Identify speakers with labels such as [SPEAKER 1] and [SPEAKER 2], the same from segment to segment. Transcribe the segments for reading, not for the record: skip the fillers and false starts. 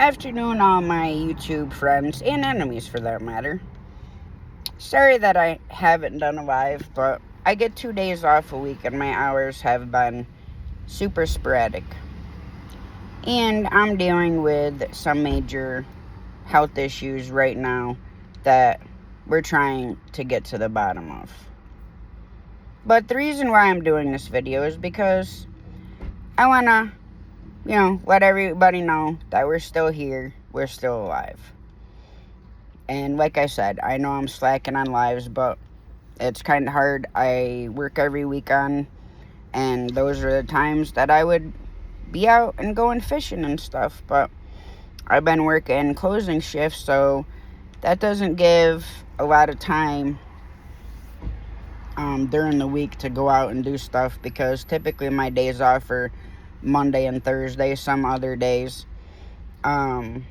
[SPEAKER 1] Afternoon, all my YouTube friends and enemies for that matter. Sorry that I haven't done a live, but I get 2 days off a week and my hours have been super sporadic. And I'm dealing with some major health issues right now that we're trying to get to the bottom of. But the reason why I'm doing this video is because I want to let everybody know that we're still here, we're still alive. And like I said, I know I'm slacking on lives, but it's kind of hard. I work every weekend, and those are the times that I would be out and going fishing and stuff, but I've been working closing shifts, so that doesn't give a lot of time during the week to go out and do stuff, because typically my days off are Monday and Thursday, some other days. But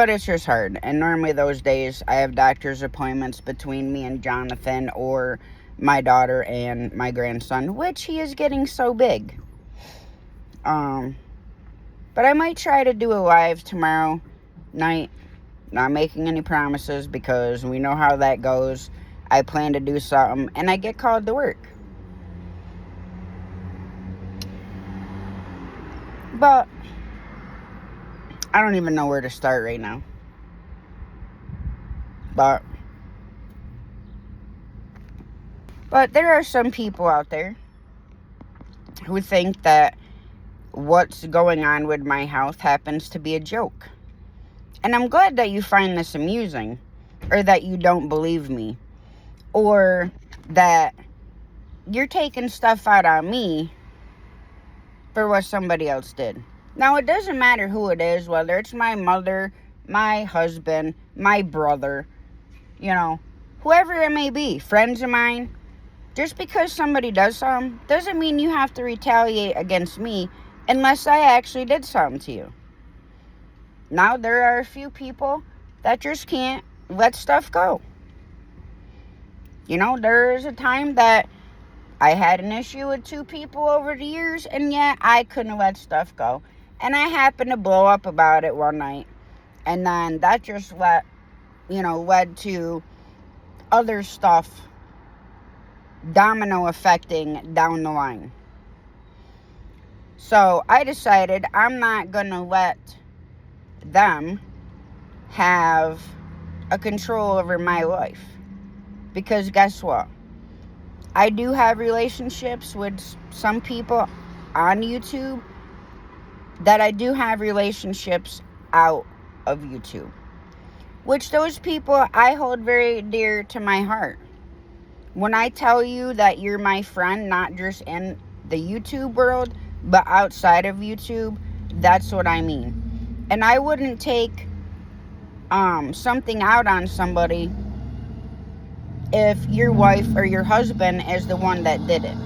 [SPEAKER 1] it's just hard. And normally those days I have doctor's appointments between me and Jonathan, or my daughter and my grandson, which he is getting so big. But I might try to do a live tomorrow night. Not making any promises, because we know how that goes. I plan to do something and I get called to work. But I don't even know where to start right now. But there are some people out there who think that what's going on with my health happens to be a joke. And I'm glad that you find this amusing, or that you don't believe me, or that you're taking stuff out on me for what somebody else did. Now, it doesn't matter who it is, whether it's my mother, my husband, my brother, whoever it may be, friends of mine. Just because somebody does something doesn't mean you have to retaliate against me unless I actually did something to you. Now, there are a few people that just can't let stuff go. There is a time that I had an issue with 2 people over the years, and yet I couldn't let stuff go. And I happened to blow up about it one night. And then that just led to other stuff domino affecting down the line. So I decided I'm not going to let them have a control over my life. Because guess what? I do have relationships with some people on YouTube, that I do have relationships out of YouTube. Which those people I hold very dear to my heart. When I tell you that you're my friend, not just in the YouTube world, but outside of YouTube, that's what I mean. And I wouldn't take something out on somebody if your wife or your husband is the one that did it.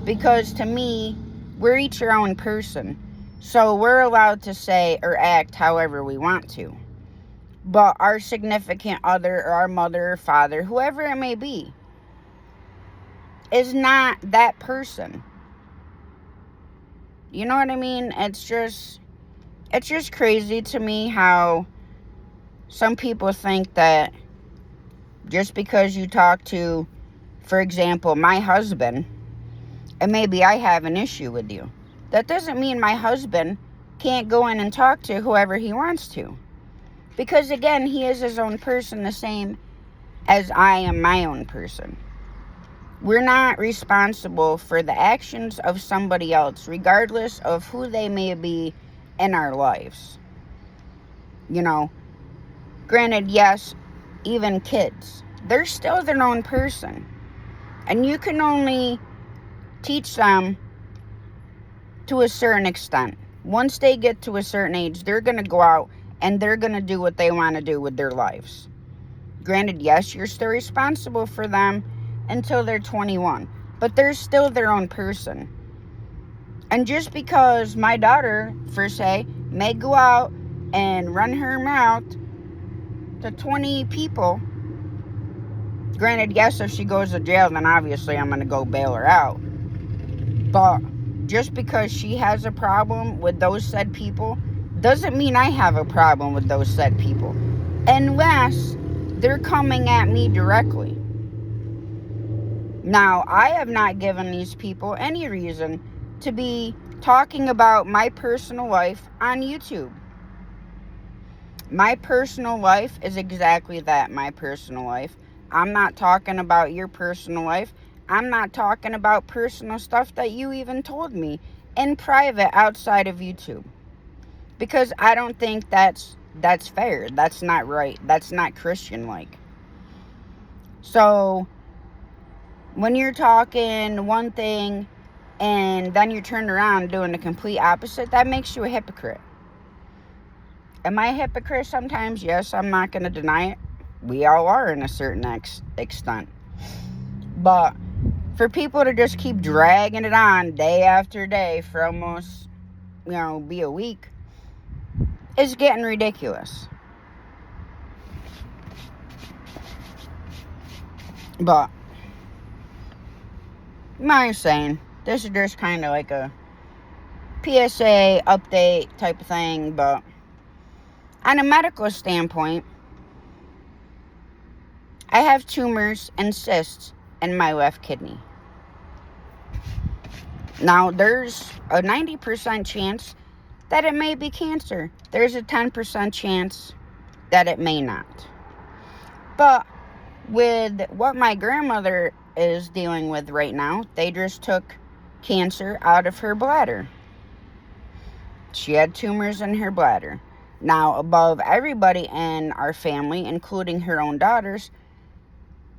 [SPEAKER 1] Because to me, we're each our own person. So we're allowed to say or act however we want to. But our significant other, or our mother or father, whoever it may be, is not that person. You know what I mean? It's just crazy to me how some people think that just because you talk to, for example, my husband, and maybe I have an issue with you, that doesn't mean my husband can't go in and talk to whoever he wants to. Because again, he is his own person, the same as I am my own person. We're not responsible for the actions of somebody else, regardless of who they may be in our lives. Granted, yes, even kids, they're still their own person. And you can only teach them to a certain extent. Once they get to a certain age, they're going to go out and they're going to do what they want to do with their lives. Granted, yes, you're still responsible for them until they're 21, but they're still their own person. And just because my daughter, per se, may go out and run her mouth to 20 people, granted, yes, if she goes to jail, then obviously I'm going to go bail her out. But just because she has a problem with those said people doesn't mean I have a problem with those said people, unless they're coming at me directly. Now, I have not given these people any reason to be talking about my personal life on YouTube. My personal life is exactly that, my personal life. I'm not talking about your personal life. I'm not talking about personal stuff that you even told me in private outside of YouTube. Because I don't think that's fair. That's not right. That's not Christian-like. So, when you're talking one thing and then you turn around doing the complete opposite, that makes you a hypocrite. Am I a hypocrite sometimes? Yes, I'm not going to deny it. We all are in a certain extent. But for people to just keep dragging it on day after day for almost, be a week, is getting ridiculous. But, I'm saying, this is just kind of like a PSA update type of thing, but on a medical standpoint, I have tumors and cysts in my left kidney. Now, there's a 90% chance that it may be cancer. There's a 10% chance that it may not. But with what my grandmother is dealing with right now, they just took cancer out of her bladder. She had tumors in her bladder. Now, above everybody in our family, including her own daughters,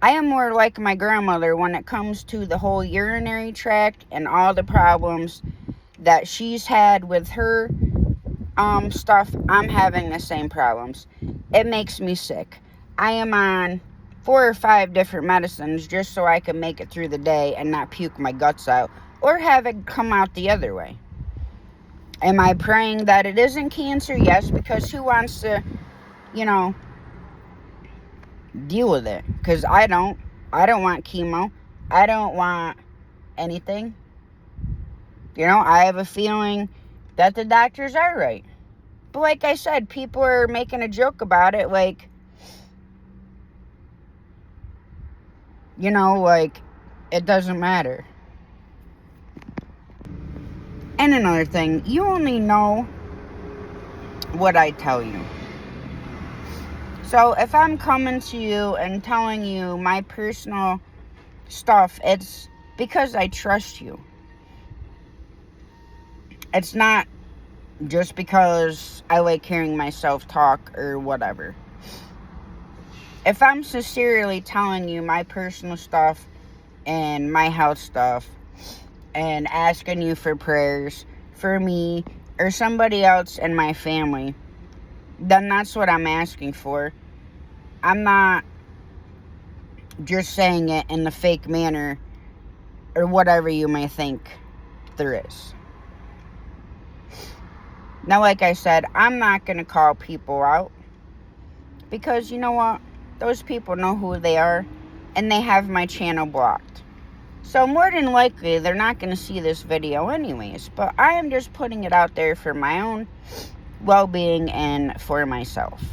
[SPEAKER 1] I am more like my grandmother when it comes to the whole urinary tract and all the problems that she's had with her stuff. I'm having the same problems. It makes me sick. I am on 4 or 5 different medicines just so I can make it through the day and not puke my guts out or have it come out the other way. Am I praying that it isn't cancer? Yes, because who wants to, deal with it? Because I don't want chemo. I don't want anything. I have a feeling that the doctors are right. But like I said, people are making a joke about it, like, like, it doesn't matter. And another thing, you only know what I tell you. So if I'm coming to you and telling you my personal stuff, it's because I trust you. It's not just because I like hearing myself talk or whatever. If I'm sincerely telling you my personal stuff and my health stuff and asking you for prayers for me or somebody else in my family, then that's what I'm asking for. I'm not just saying it in the fake manner or whatever you may think there is. Now, like I said, I'm not going to call people out because you know what? Those people know who they are and they have my channel blocked. So more than likely, they're not going to see this video anyways. But I am just putting it out there for my own well-being and for myself.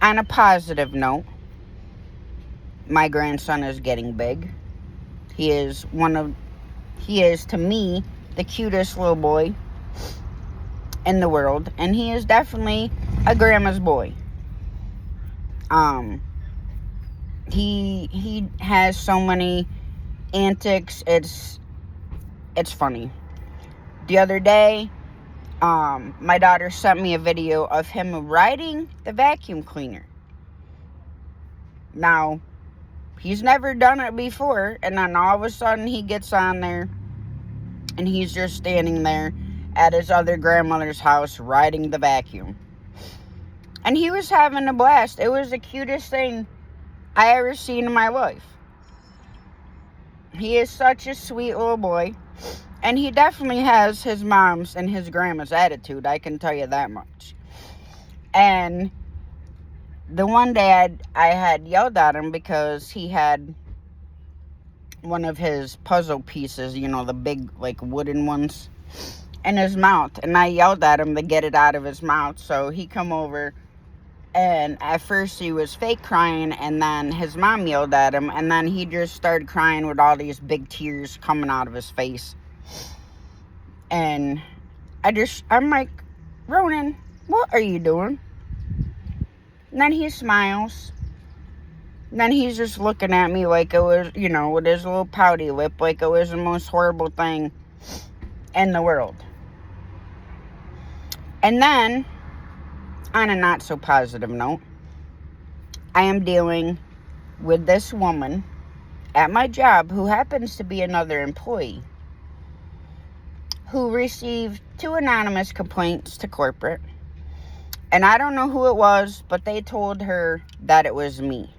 [SPEAKER 1] On a positive note, my grandson is getting big. He is to me the cutest little boy in the world, and he is definitely a grandma's boy. He has so many antics. It's funny. The other day, my daughter sent me a video of him riding the vacuum cleaner. Now, he's never done it before, and then all of a sudden he gets on there and he's just standing there at his other grandmother's house riding the vacuum. And he was having a blast. It was the cutest thing I ever seen in my life. He is such a sweet little boy. And he definitely has his mom's and his grandma's attitude, I can tell you that much. And the one day I had yelled at him because he had one of his puzzle pieces, the big, wooden ones. in his mouth, and I yelled at him to get it out of his mouth. So he come over, and at first he was fake crying, and then his mom yelled at him, and then he just started crying with all these big tears coming out of his face. And I'm like, Ronan, what are you doing? And then he smiles. And then he's just looking at me like it was, with his little pouty lip, like it was the most horrible thing in the world. And then, on a not so positive note, I am dealing with this woman at my job who happens to be another employee who received 2 anonymous complaints to corporate. And I don't know who it was, but they told her that it was me.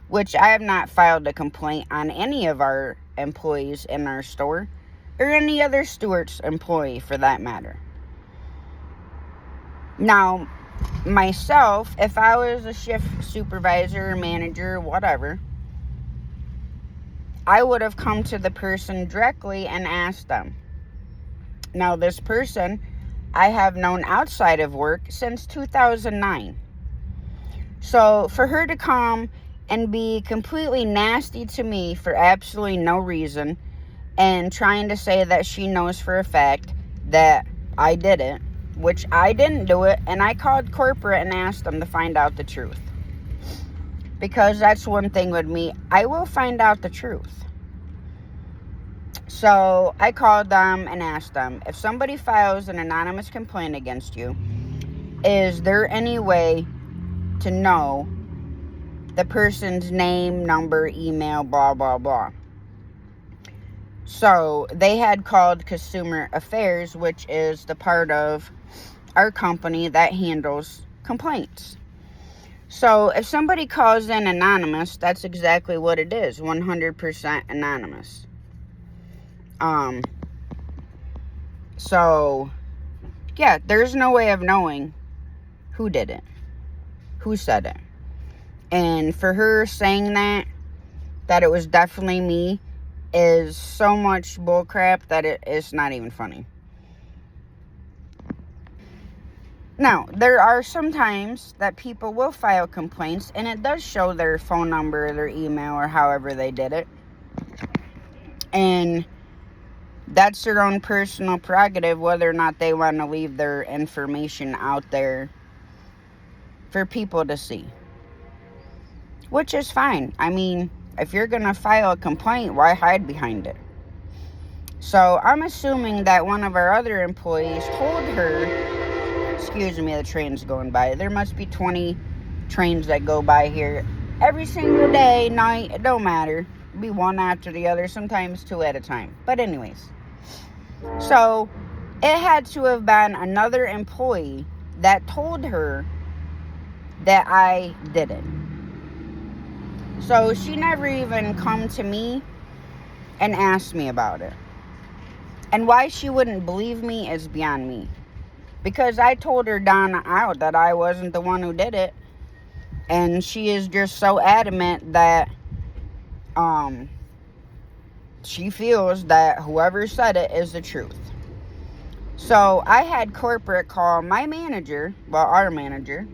[SPEAKER 1] Which I have not filed a complaint on any of our employees in our store, or any other Stewart's employee for that matter. Now, myself, if I was a shift supervisor or manager or whatever, I would have come to the person directly and asked them. Now, this person I have known outside of work since 2009. So, for her to come and be completely nasty to me for absolutely no reason, and trying to say that she knows for a fact that I did it, which I didn't do it, and I called corporate and asked them to find out the truth. Because that's one thing with me, I will find out the truth. So I called them and asked them, if somebody files an anonymous complaint against you, is there any way to know the person's name, number, email, blah, blah, blah? So they had called Consumer Affairs, which is the part of our company that handles complaints. So if somebody calls in anonymous, that's exactly what it is, 100% anonymous. So, yeah, there's no way of knowing who did it, who said it. And for her saying that it was definitely me, is so much bullcrap that it's not even funny. Now, there are some times that people will file complaints, and it does show their phone number, or their email, or however they did it. And that's their own personal prerogative, whether or not they want to leave their information out there for people to see. Which is fine. I mean, if you're going to file a complaint, why hide behind it? So, I'm assuming that one of our other employees told her, excuse me, the train's going by. There must be 20 trains that go by here every single day, night, it don't matter. It'll be one after the other, sometimes 2 at a time. But anyways, so it had to have been another employee that told her that I did it. So she never even come to me and asked me about it. And why she wouldn't believe me is beyond me. Because I told her down out that I wasn't the one who did it. And she is just so adamant that she feels that whoever said it is the truth. So I had corporate call my manager, well, our manager,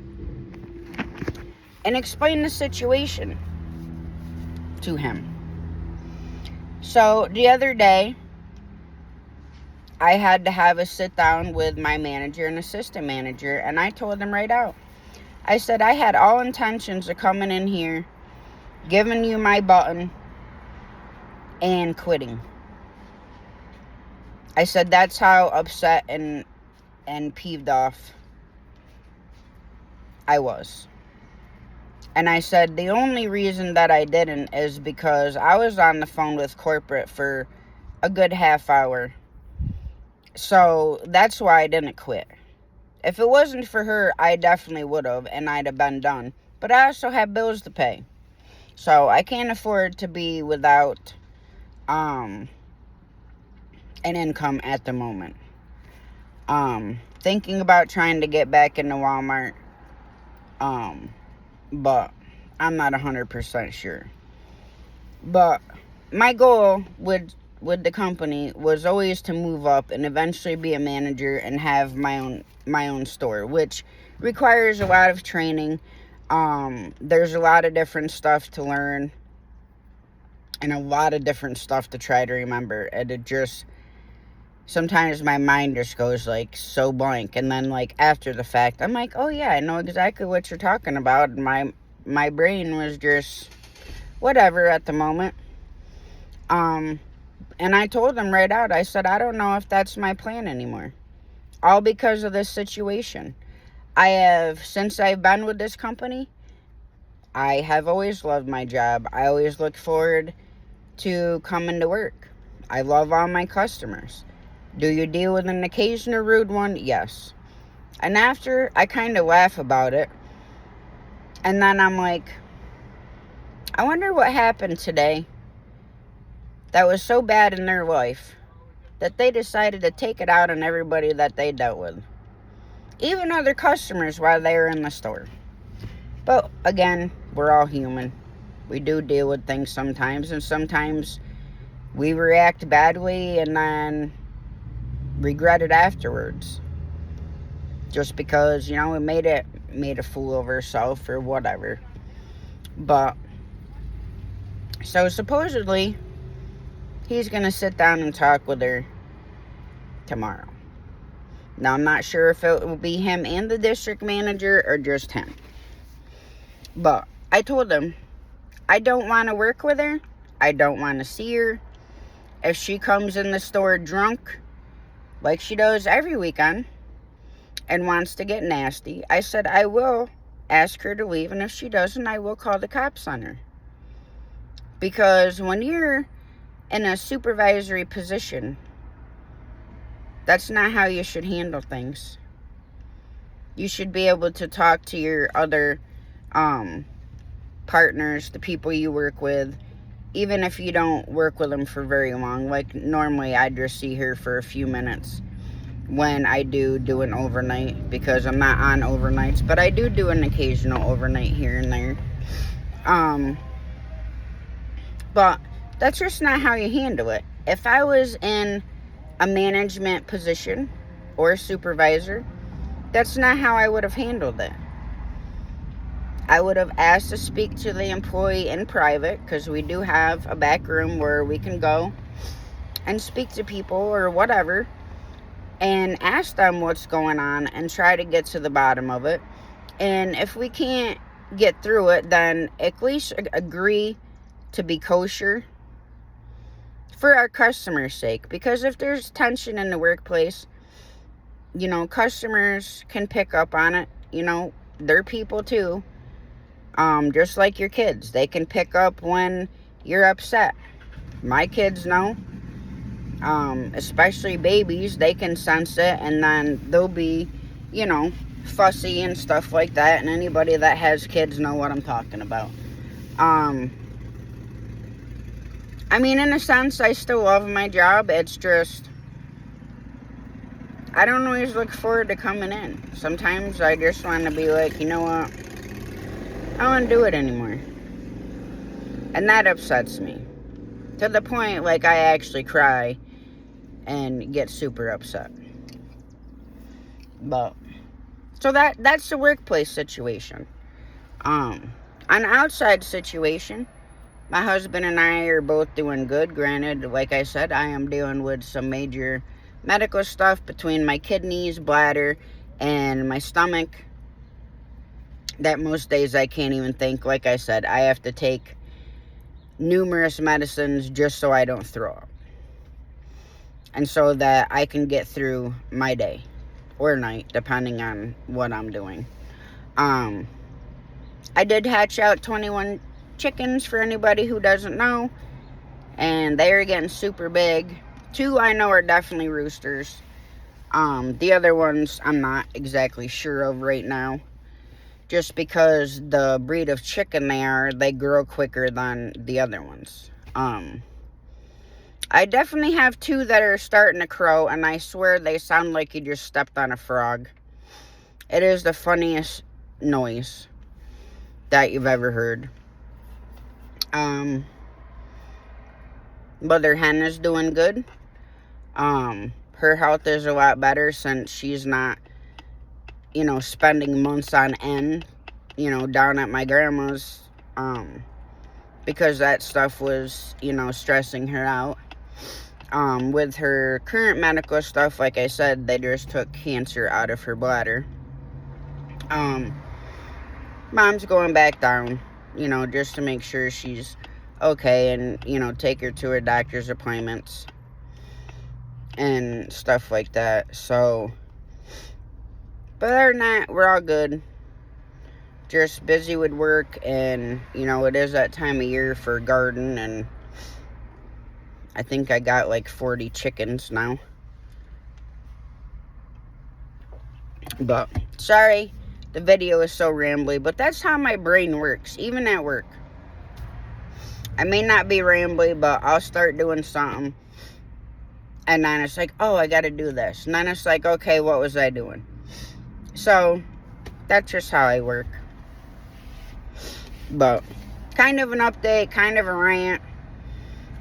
[SPEAKER 1] and explain the situation to him. So the other day, I had to have a sit down with my manager and assistant manager, and I told them right out. I said I had all intentions of coming in here, giving you my button, and quitting. I said that's how upset and peeved off I was. And I said the only reason that I didn't is because I was on the phone with corporate for a good half hour. So that's why I didn't quit. If it wasn't for her, I definitely would have, and I'd have been done. But I also have bills to pay. So I can't afford to be without an income at the moment. Thinking about trying to get back into Walmart. But I'm not 100% sure. But my goal with with the company was always to move up and eventually be a manager and have my own store, which requires a lot of training. There's a lot of different stuff to learn and a lot of different stuff to try to remember, and it just sometimes my mind just goes like so blank, and then like after the fact I'm like, oh yeah, I know exactly what you're talking about, and my brain was just whatever at the moment. And I told them right out, I said, I don't know if that's my plan anymore, all because of this situation. Since I've been with this company, I have always loved my job. I always look forward to coming to work. I love all my customers. Do you deal with an occasional rude one? Yes. And after, I kind of laugh about it. And then I'm like, I wonder what happened today that was so bad in their life that they decided to take it out on everybody that they dealt with. Even other customers while they were in the store. But again, we're all human. We do deal with things sometimes, and sometimes we react badly and then regret it afterwards. Just because, we made a fool of ourselves or whatever. But so supposedly he's gonna sit down and talk with her tomorrow. Now I'm not sure if it will be him and the district manager or just him. But I told him I don't want to work with her. I don't want to see her. If she comes in the store drunk, like she does every weekend, and wants to get nasty, I said I will ask her to leave, and if she doesn't, I will call the cops on her. Because when you're in a supervisory position, that's not how you should handle things. You should be able to talk to your other partners, the people you work with, even if you don't work with them for very long. Like normally I just see her for a few minutes when I do an overnight, because I'm not on overnights, but I do an occasional overnight here and there. But that's just not how you handle it. If I was in a management position or a supervisor, that's not how I would have handled it. I would have asked to speak to the employee in private, because we do have a back room where we can go and speak to people or whatever, and ask them what's going on and try to get to the bottom of it. And if we can't get through it, then at least agree to be kosher for our customers' sake. Because if there's tension in the workplace, customers can pick up on it. They're people too. Just like your kids, they can pick up when you're upset. My kids know, especially babies, they can sense it, and then they'll be, fussy and stuff like that. And anybody that has kids know what I'm talking about. In a sense, I still love my job. It's just, I don't always look forward to coming in. Sometimes I just want to be like, you know what? I don't want to do it anymore. And that upsets me. To the point, like, I actually cry and get super upset. But, so that's the workplace situation. An outside situation, my husband and I are both doing good. Granted, like I said, I am dealing with some major medical stuff between my kidneys, bladder, and my stomach, that most days I can't even think. Like I said, I have to take numerous medicines just so I don't throw up, and so that I can get through my day or night, depending on what I'm doing. I did hatch out 21 chickens, for anybody who doesn't know, and they are getting super big. 2 I know are definitely roosters. The other ones I'm not exactly sure of right now, just because the breed of chicken they grow quicker than the other ones. I definitely have 2 that are starting to crow, and I swear they sound like you just stepped on a frog. It is the funniest noise that you've ever heard. Mother hen is doing good. Her health is a lot better since she's not, spending months on end, down at my grandma's, because that stuff was, stressing her out. With her current medical stuff, like I said, they just took cancer out of her bladder. Mom's going back down, just to make sure she's okay and, take her to her doctor's appointments and stuff like that. So, but other than that, we're all good. Just busy with work, and, it is that time of year for garden, and I think I got like 40 chickens now. But, sorry, the video is so rambly, but that's how my brain works, even at work. I may not be rambly, but I'll start doing something, and then it's like, oh, I gotta do this. And then it's like, okay, what was I doing? So, that's just how I work. But, kind of an update, kind of a rant.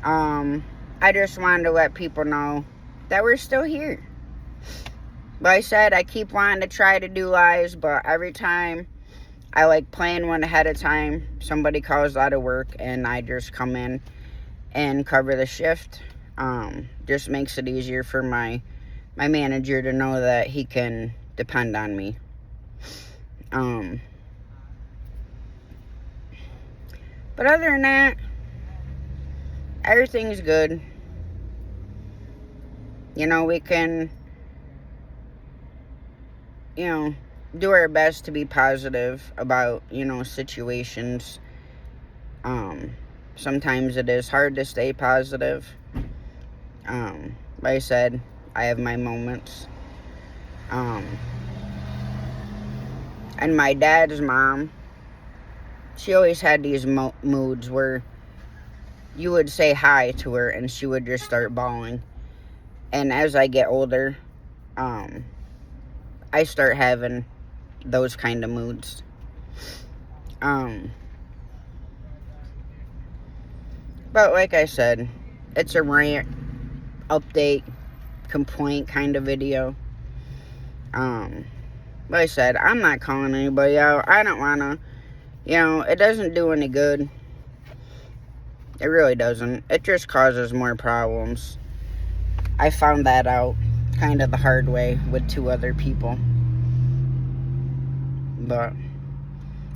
[SPEAKER 1] I just wanted to let people know that we're still here. Like I said, I keep wanting to try to do lives, but every time I plan one ahead of time, somebody calls out of work and I just come in and cover the shift. Just makes it easier for my manager to know that he can depend on me. But other than that, everything's good. We can, do our best to be positive about, situations. Sometimes it is hard to stay positive. Like I said, I have my moments. And my dad's mom, she always had these moods where you would say hi to her and she would just start bawling. And as I get older, I start having those kind of moods. But like I said, it's a rant, update, complaint kind of video. Like I said, I'm not calling anybody out. I don't want to, it doesn't do any good. It really doesn't. It just causes more problems. I found that out kind of the hard way with 2 other people. But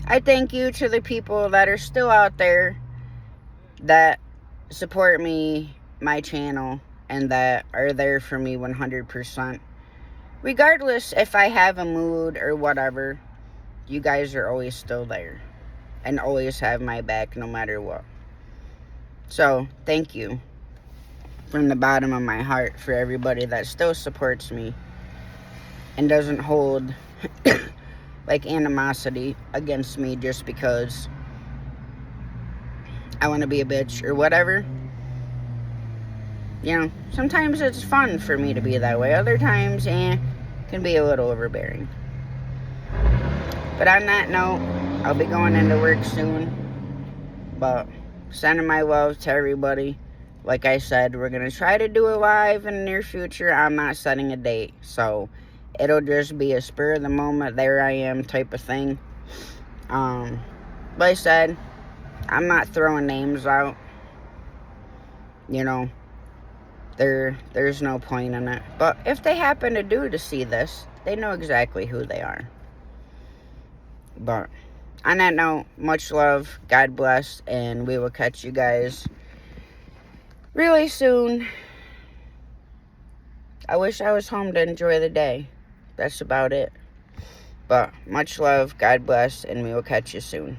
[SPEAKER 1] I thank you to the people that are still out there that support me, my channel, and that are there for me 100%. Regardless if I have a mood or whatever, you guys are always still there and always have my back no matter what. So, thank you from the bottom of my heart for everybody that still supports me and doesn't hold animosity against me just because I want to be a bitch or whatever. Sometimes it's fun for me to be that way. Other times, can be a little overbearing. But on that note, I'll be going into work soon. But sending my love to everybody. Like I said, we're going to try to do it live in the near future. I'm not setting a date. So, it'll just be a spur of the moment, there I am type of thing. Like I said, I'm not throwing names out. There's no point in it. But if they happen to see this, they know exactly who they are. But on that note, much love, God bless, and we will catch you guys really soon. I wish I was home to enjoy the day. That's about it. But much love, God bless, and we will catch you soon.